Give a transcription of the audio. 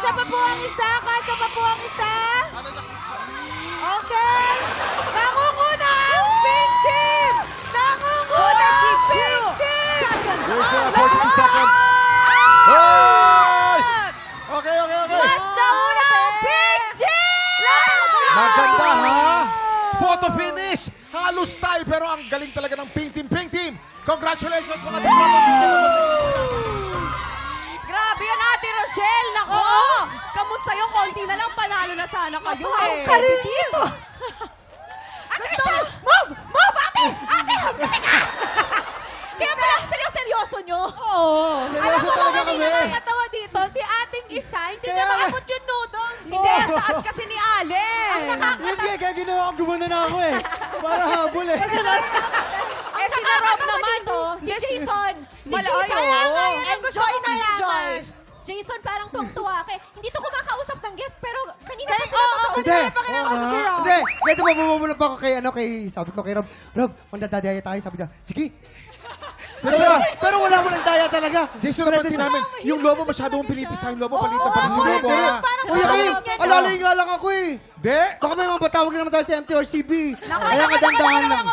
Kasya pa po ang isa. Kasya pa po ang isa. Okay. Nangunguna ang pink team. Nangunguna ang pink team. There's 14 seconds. Hoy! Okay. Mas nauna ang pink team. Maganda ha. Photo finish. Halos tayo pero ang galing talaga ng pink team. Pink team. Congratulations mga Grabe yan, Ate Rochelle. Nako. Kamusta yung konti na lang panalo na sana kayo eh. Karin dito. Ate Rochelle, move! Move, ate! Ate, hanggang ka! Kaya pala, seryoso nyo. Oo. Seryoso talaga kami. Nakakatawa dito, si ating isa, hindi na maabot yung noodle. Hindi, ang taas kasi ni Ale. Ang Hindi, kaya ginawa ko gumana na ako eh. Para habol eh. Eh, si Rob naman to, si Jason. Si Jason, enjoy na enjoy. Jason, parang tuwang-tuwa. Hindi to kumakausap ng guest, pero kanina pa sila Hindi. Hindi. Kaya diba bumubulong pa ako kay sabi ko kay Rob, mandadadaya tayo. Sabi niya, sige. Pero wala mo ng daya talaga. Jason, napansin namin, yung lobo masyadong pinipisa. Yung lobo, palitan pa ng lobo ha. Kuya Kim, alalay nga lang ako eh. Di? Baka may mga batawag na naman tayo sa MT or CB. Kaya nga dandahan lang.